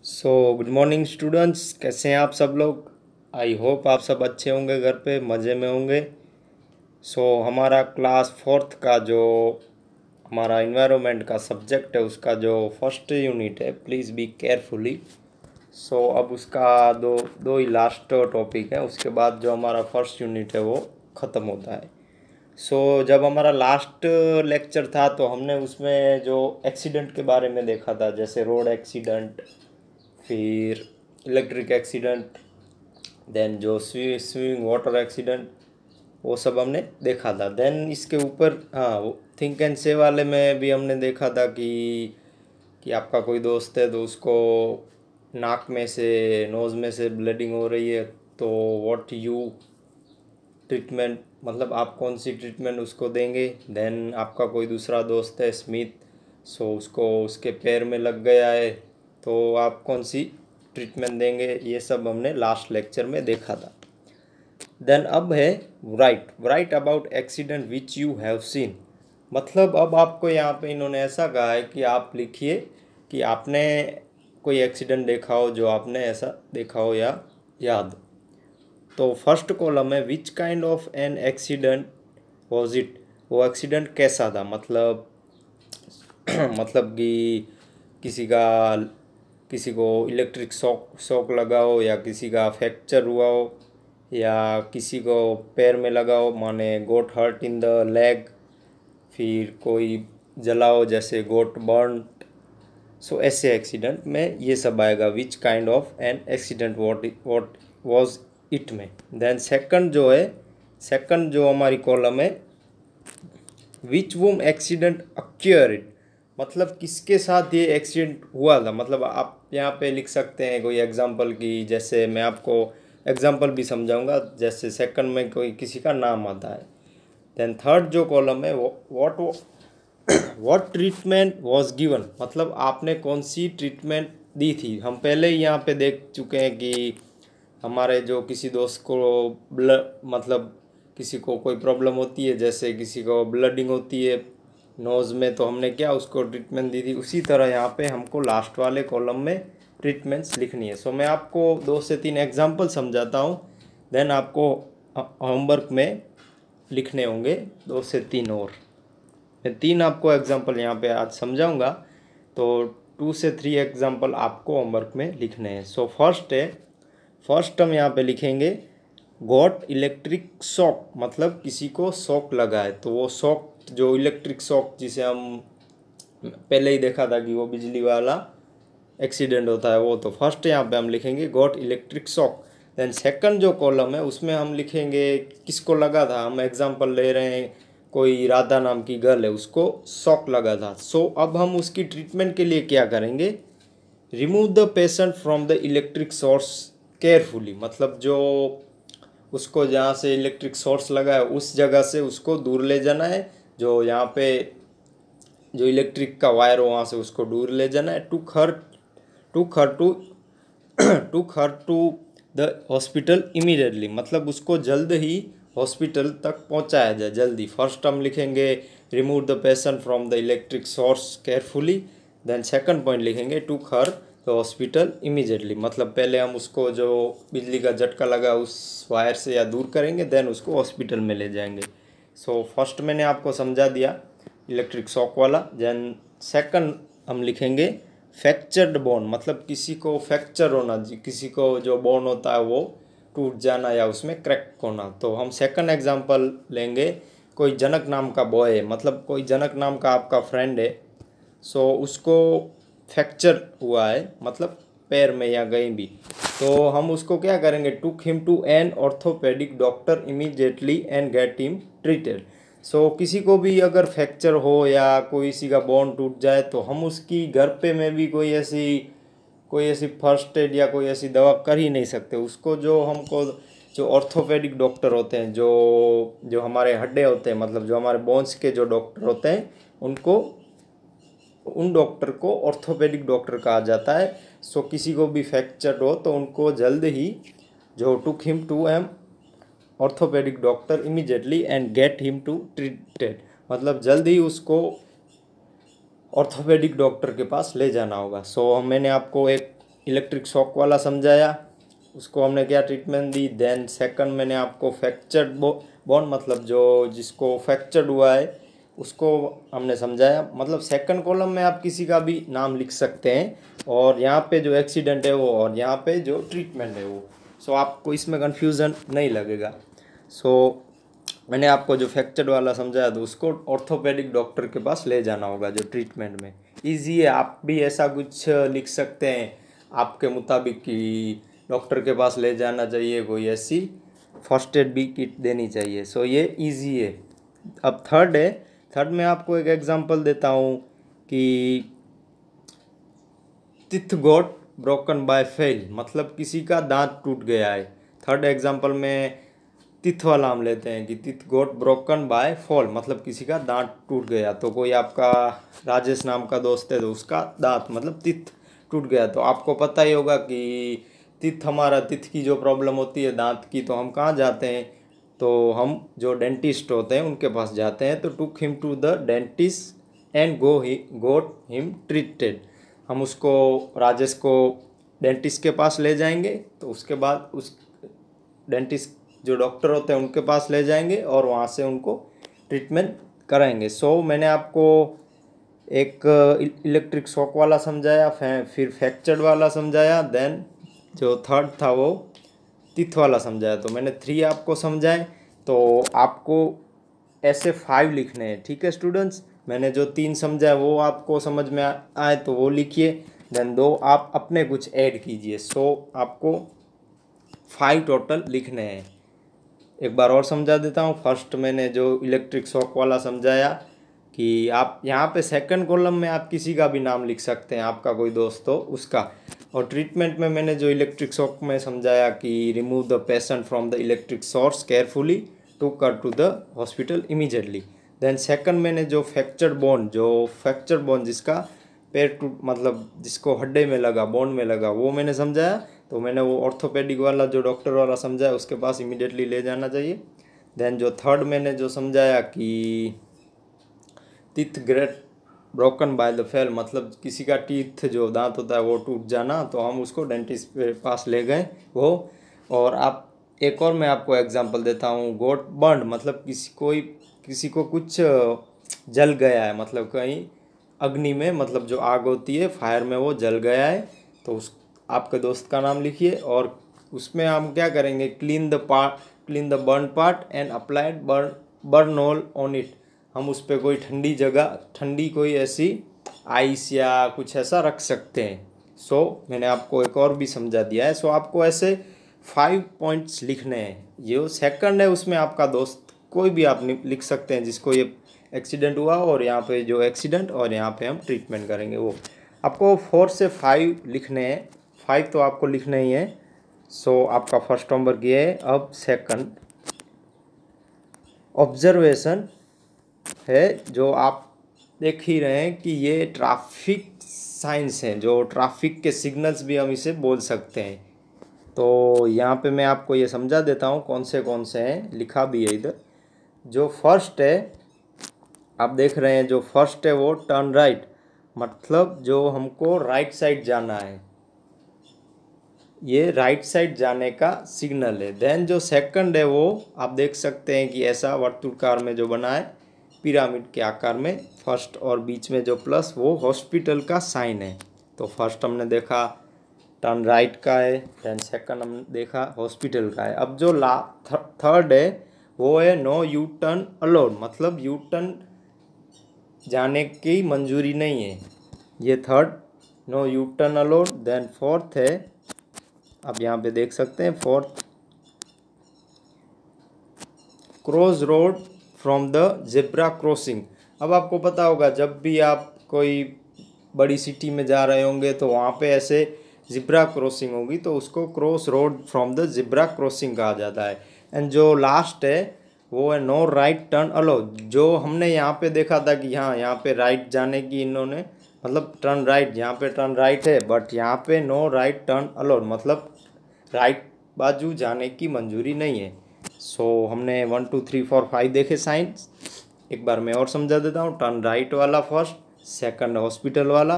So good morning students, कैसे हैं आप सब लोग। आई होप आप सब अच्छे होंगे, घर पे मज़े में होंगे। हमारा क्लास फोर्थ का जो हमारा इन्वायरमेंट का सब्जेक्ट है उसका जो फर्स्ट यूनिट है, प्लीज़ बी केयरफुली। अब उसका दो दो ही लास्ट टॉपिक है, उसके बाद जो हमारा फर्स्ट यूनिट है वो ख़त्म होता है। जब हमारा लास्ट लेक्चर था तो हमने उसमें जो एक्सीडेंट के बारे में देखा था, जैसे रोड एक्सीडेंट, फिर इलेक्ट्रिक एक्सीडेंट, देन जो स्विमिंग वाटर एक्सीडेंट, वो सब हमने देखा था। देन इसके ऊपर वो थिंक एंड से वाले में भी हमने देखा था कि आपका कोई दोस्त है तो उसको नाक में से नोज़ में से ब्लीडिंग हो रही है, तो व्हाट यू ट्रीटमेंट, मतलब आप कौन सी ट्रीटमेंट उसको देंगे। देन आपका कोई दूसरा दोस्त है स्मिथ, उसको उसके पैर में लग गया है, तो आप कौन सी ट्रीटमेंट देंगे। ये सब हमने लास्ट लेक्चर में देखा था। देन अब है right about accident which you have seen. मतलब अब आपको यहाँ पे इन्होंने ऐसा कहा है कि आप लिखिए कि आपने कोई एक्सीडेंट देखा हो, जो आपने ऐसा देखा हो या याद। तो फर्स्ट कॉलम है which kind of an accident was it. वो एक्सीडेंट कैसा था, मतलब मतलब कि किसी को इलेक्ट्रिक शॉक लगा हो, या किसी का फ्रैक्चर हुआ हो, या किसी को पैर में लगा हो, माने गोट हर्ट इन द लेग, फिर कोई जला हो जैसे गोट बर्न। ऐसे एक्सीडेंट में ये सब आएगा, which kind of an accident what was it में। देन सेकंड जो हमारी कॉलम है, विच वूम एक्सीडेंट अक्यूर्ड, मतलब किसके साथ ये एक्सीडेंट हुआ था। मतलब आप यहाँ पे लिख सकते हैं कोई एग्जांपल की, जैसे मैं आपको एग्जांपल भी समझाऊंगा, जैसे सेकंड में कोई किसी का नाम आता है। देन थर्ड जो कॉलम है, व्हाट ट्रीटमेंट वाज गिवन, मतलब आपने कौन सी ट्रीटमेंट दी थी। हम पहले ही यहाँ पे देख चुके हैं कि हमारे जो किसी दोस्त को मतलब किसी को कोई प्रॉब्लम होती है, जैसे किसी को ब्लडिंग होती है नोज़ में, तो हमने क्या उसको ट्रीटमेंट दी थी। उसी तरह यहाँ पे हमको लास्ट वाले कॉलम में ट्रीटमेंट्स लिखनी है। मैं आपको 2 से 3 एग्जांपल समझाता हूँ, देन आपको होमवर्क में लिखने होंगे 2 से 3 और। मैं 3 आपको एग्जांपल यहाँ पे आज समझाऊंगा, तो 2 से 3 एग्जांपल आपको होमवर्क में लिखने हैं। फर्स्ट हम यहाँ पे लिखेंगे गॉट इलेक्ट्रिक शॉक, मतलब किसी को शॉक लगा है। तो वो शॉक, जो इलेक्ट्रिक शॉक जिसे हम पहले ही देखा था कि वो बिजली वाला एक्सीडेंट होता है, वो तो फर्स्ट यहाँ पे हम लिखेंगे got electric shock. Then second जो कॉलम है उसमें हम लिखेंगे किसको लगा था। हम एग्जांपल ले रहे हैं, कोई राधा नाम की गर्ल है, उसको शॉक लगा था। अब हम उसकी ट्रीटमेंट के लिए क्या करेंगे, remove the patient from the electric source carefully, मतलब जो उसको जहाँ से इलेक्ट्रिक सोर्स लगा है उस जगह से उसको दूर ले जाना है। जो यहाँ पे जो इलेक्ट्रिक का वायर हो वहाँ से उसको दूर ले जाना है। टू खर टू द हॉस्पिटल इमीडिएटली, मतलब उसको जल्द ही हॉस्पिटल तक पहुँचाया जाए जल्दी। फर्स्ट हम लिखेंगे remove the patient from the electric source carefully. Then second point लिखेंगे टू खर द हॉस्पिटल इमीडिएटली, मतलब पहले हम उसको जो बिजली का झटका लगा उस वायर से या दूर करेंगे, देन उसको हॉस्पिटल में ले जाएंगे। फर्स्ट मैंने आपको समझा दिया इलेक्ट्रिक शॉक वाला। देन सेकंड हम लिखेंगे फ्रैक्चर्ड बोन, मतलब किसी को फ्रैक्चर होना, किसी को जो बोन होता है वो टूट जाना या उसमें क्रैक होना। तो हम सेकंड एग्जांपल लेंगे, कोई जनक नाम का बॉय है, मतलब कोई जनक नाम का आपका फ्रेंड है, उसको फ्रैक्चर हुआ है, मतलब पैर में या कहीं भी। तो हम उसको क्या करेंगे, took him to an orthopaedic doctor immediately and get him treated. किसी को भी अगर फ्रैक्चर हो या कोई किसी का बोन टूट जाए, तो हम उसकी घर पे में भी कोई ऐसी फर्स्ट एड या कोई ऐसी दवा कर ही नहीं सकते। उसको जो ऑर्थोपेडिक डॉक्टर होते हैं, जो हमारे हड्डे होते हैं, मतलब जो हमारे बोन्स के जो डॉक्टर होते हैं, उन डॉक्टर को ऑर्थोपेडिक डॉक्टर कहा जाता है। किसी को भी फ्रैक्चर हो तो उनको जल्द ही जो took him to an orthopaedic doctor immediately and get him to treated, मतलब जल्द ही उसको ऑर्थोपेडिक डॉक्टर के पास ले जाना होगा। मैंने आपको एक इलेक्ट्रिक शॉक वाला समझाया, उसको हमने क्या ट्रीटमेंट दी। देन सेकंड मैंने आपको फ्रैक्चर्ड बोन मतलब जो जिसको फ्रैक्चर्ड हुआ है उसको हमने समझाया। मतलब सेकंड कॉलम में आप किसी का भी नाम लिख सकते हैं, और यहाँ पे जो एक्सीडेंट है वो, और यहाँ पे जो ट्रीटमेंट है वो। सो आपको इसमें कन्फ्यूज़न नहीं लगेगा। सो मैंने आपको जो फ्रैक्चर्ड वाला समझाया तो उसको ऑर्थोपेडिक डॉक्टर के पास ले जाना होगा जो ट्रीटमेंट में। ईजी है, आप भी ऐसा कुछ लिख सकते हैं आपके मुताबिक कि डॉक्टर के पास ले जाना चाहिए, कोई ऐसी फर्स्ट एड भी किट देनी चाहिए। सो ये इजी है। अब थर्ड है, थर्ड में आपको एक एग्जांपल देता हूँ कि teeth got broken by fail, मतलब किसी का दांत टूट गया है। थर्ड एग्जांपल में टीथ वाला हम लेते हैं कि teeth got broken by fall, मतलब किसी का दांत टूट गया। तो कोई आपका राजेश नाम का दोस्त है तो उसका दांत मतलब टीथ टूट गया। तो आपको पता ही होगा कि टीथ, हमारा टीथ की जो प्रॉब्लम होती है दांत की, तो हम कहाँ जाते हैं, तो हम जो डेंटिस्ट होते हैं उनके पास जाते हैं। तो took him to the dentist and got him treated. हम उसको, राजेश को डेंटिस्ट के पास ले जाएंगे, तो उसके बाद उस डेंटिस्ट जो डॉक्टर होते हैं उनके पास ले जाएंगे और वहाँ से उनको ट्रीटमेंट कराएंगे। सो मैंने आपको एक इलेक्ट्रिक शॉक वाला समझाया, फिर फ्रैक्चर्ड वाला समझाया, देन जो थर्ड था वो टीथ वाला समझाया। तो मैंने 3 आपको समझाए। तो आपको ऐसे 5 लिखने हैं, ठीक है स्टूडेंट्स। मैंने जो 3 समझाया वो आपको समझ में आए तो वो लिखिए, देन 2 आप अपने कुछ ऐड कीजिए। सो आपको 5 टोटल लिखने हैं। एक बार और समझा देता हूँ। फर्स्ट मैंने जो इलेक्ट्रिक शॉक वाला समझाया कि आप यहाँ पे सेकंड कॉलम में आप किसी का भी नाम लिख सकते हैं, आपका कोई दोस्त हो उसका। और ट्रीटमेंट में मैंने जो इलेक्ट्रिक शॉक में समझाया कि remove the patient from the electric source carefully to carry to the hospital immediately. Then second मैंने जो फ्रैक्चर बोन जिसका पैर टूट, मतलब जिसको हड्डे में लगा, बोन में लगा, वो मैंने समझाया। तो मैंने वो ऑर्थोपेडिक वाला जो डॉक्टर वाला समझाया उसके पास इमीडिएटली ले जाना चाहिए। देन जो थर्ड मैंने जो समझाया कि teeth great broken by the fail, मतलब किसी का टीथ जो दांत होता है वो टूट जाना, तो हम उसको डेंटिस्ट के पास ले गए वो। और आप एक और मैं आपको एग्जांपल देता हूँ, गोट बर्न, मतलब किसी को कुछ जल गया है, मतलब कहीं अग्नि में, मतलब जो आग होती है फायर में, वो जल गया है। तो उस आपके दोस्त का नाम लिखिए और उसमें हम क्या करेंगे, clean the burn part and applied burn all on it. हम उस पर कोई ठंडी जगह, ठंडी कोई ऐसी आइस या कुछ ऐसा रख सकते हैं। सो मैंने आपको एक और भी समझा दिया है। सो आपको ऐसे 5 पॉइंट्स लिखने हैं। जो सेकंड है उसमें आपका दोस्त कोई भी आप लिख सकते हैं जिसको ये एक्सीडेंट हुआ, और यहाँ पे जो एक्सीडेंट और यहाँ पे हम ट्रीटमेंट करेंगे वो। आपको 4 से 5 लिखने हैं, 5 तो आपको लिखने ही है। सो आपका फर्स्ट होमवर्क ये है। अब सेकंड ऑब्जर्वेशन है, जो आप देख ही रहे हैं कि ये ट्रैफिक साइंस हैं, जो ट्रैफिक के सिग्नल्स भी हम इसे बोल सकते हैं। तो यहाँ पे मैं आपको ये समझा देता हूँ कौन से हैं, लिखा भी है इधर। जो फर्स्ट है आप देख रहे हैं, जो फर्स्ट है वो टर्न राइट, मतलब जो हमको राइट साइड जाना है, ये राइट साइड जाने का सिग्नल है। देन जो सेकंड है वो आप देख सकते हैं कि ऐसा वर्तुलकार में जो बना है पिरामिड के आकार में, फर्स्ट और बीच में जो प्लस, वो हॉस्पिटल का साइन है। तो फर्स्ट हमने देखा टर्न राइट का है, देन सेकंड हमने देखा हॉस्पिटल का है। अब जो थर्ड है वो है नो यू टर्न अलाउड, मतलब यू टर्न जाने की मंजूरी नहीं है, ये third, no U turn allowed. Then fourth है, आप यहाँ पे देख सकते हैं fourth, cross road from the zebra crossing. अब आपको पता होगा जब भी आप कोई बड़ी सिटी में जा रहे होंगे तो वहाँ पे ऐसे जिब्रा क्रॉसिंग होगी, तो उसको cross road from the zebra crossing कहा जाता है। एंड जो लास्ट है वो है नो राइट टर्न अलो, जो हमने यहाँ पे देखा था कि हाँ यहाँ पे राइट जाने की इन्होंने, मतलब टर्न राइट, यहाँ पे टर्न राइट है बट यहाँ पे नो राइट टर्न अलो, मतलब राइट बाजू जाने की मंजूरी नहीं है। सो हमने 1 2 3 4 5 देखे साइंस। एक बार मैं और समझा देता हूँ। टर्न राइट वाला फर्स्ट, सेकंड हॉस्पिटल वाला,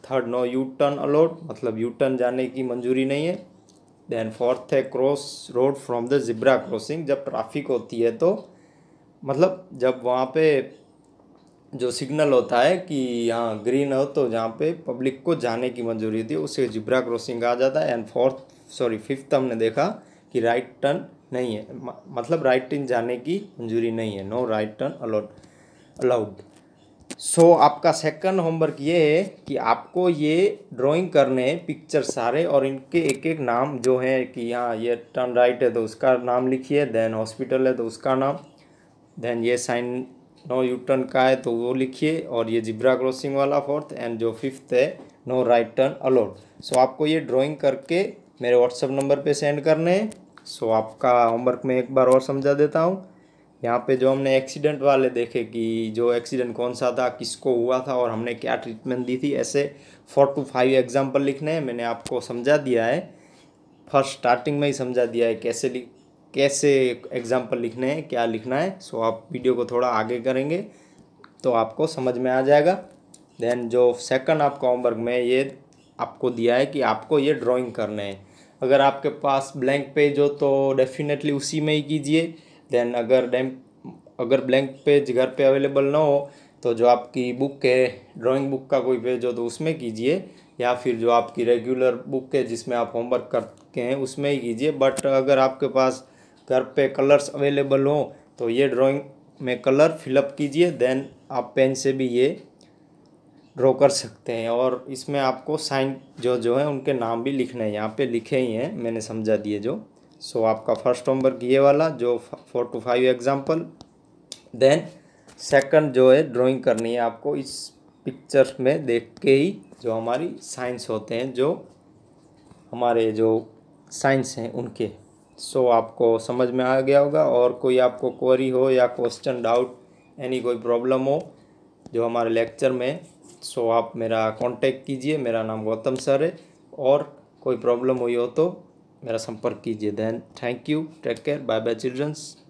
third no U turn allowed, मतलब यू टर्न जाने की मंजूरी नहीं है। देन फोर्थ है cross road from the zebra crossing, जब ट्रैफिक होती है तो मतलब जब वहाँ पे जो सिग्नल होता है कि यहाँ ग्रीन हो तो जहाँ पे पब्लिक को जाने की मंजूरी थी उसे जिब्रा क्रॉसिंग कहा जाता है। एंड फिफ्थ हमने देखा कि राइट टर्न नहीं है, मतलब राइट टर्न जाने की मंजूरी नहीं है, नो राइट टर्न अलाउड। सो आपका सेकंड होमवर्क ये है कि आपको ये ड्राइंग करने हैं पिक्चर सारे, और इनके एक एक नाम जो है कि यहाँ ये टर्न राइट है तो उसका नाम लिखिए, देन हॉस्पिटल है तो उसका नाम, देन ये साइन नो यू टर्न का है तो वो लिखिए, और ये जिब्रा क्रॉसिंग वाला फोर्थ, एंड जो फिफ्थ है नो राइट टर्न अलाउड। सो आपको ये ड्राइंग करके मेरे व्हाट्सअप नंबर पे सेंड करने हैं। सो आपका होमवर्क में एक बार और समझा देता हूँ। यहाँ पे जो हमने एक्सीडेंट वाले देखे कि जो एक्सीडेंट कौन सा था, किसको हुआ था और हमने क्या ट्रीटमेंट दी थी, ऐसे 4 to 5 एग्जाम्पल लिखने हैं। मैंने आपको समझा दिया है, फर्स्ट स्टार्टिंग में ही समझा दिया है कैसे एग्जाम्पल लिखने हैं, क्या लिखना है। सो आप वीडियो को थोड़ा आगे करेंगे तो आपको समझ में आ जाएगा। देन जो सेकंड आपका होमवर्क में ये आपको दिया है कि आपको ये ड्राइंग करने हैं। अगर आपके पास ब्लैंक पेज हो तो डेफिनेटली उसी में ही कीजिए। देन अगर ब्लैंक पेज घर पे अवेलेबल ना हो तो जो आपकी बुक है, ड्राइंग बुक का कोई पेज हो तो उसमें कीजिए, या फिर जो आपकी रेगुलर बुक है जिसमें आप होमवर्क करते हैं उसमें ही कीजिए। बट अगर आपके पास घर पे कलर्स अवेलेबल हो तो ये ड्राइंग में कलर फिलअप कीजिए, देन आप पेन से भी ये ड्रॉ कर सकते हैं। और इसमें आपको साइन जो है उनके नाम भी लिखने हैं, यहाँ पे लिखे ही हैं, मैंने समझा दिए जो। सो आपका फर्स्ट होमवर्क ये वाला जो 4 to 5 एग्जाम्पल। देन सेकंड जो है ड्राइंग करनी है आपको इस पिक्चर में देख के ही, जो हमारी साइंस होते हैं, जो हमारे जो साइंस हैं उनके। सो आपको समझ में आ गया होगा। और कोई आपको क्वेरी हो या क्वेश्चन डाउट एनी कोई प्रॉब्लम हो जो हमारे लेक्चर में, सो आप मेरा कांटेक्ट कीजिए, मेरा नाम गौतम सर है। और कोई प्रॉब्लम हुई हो तो मेरा संपर्क कीजिए। Then thank you, take care, bye bye children's.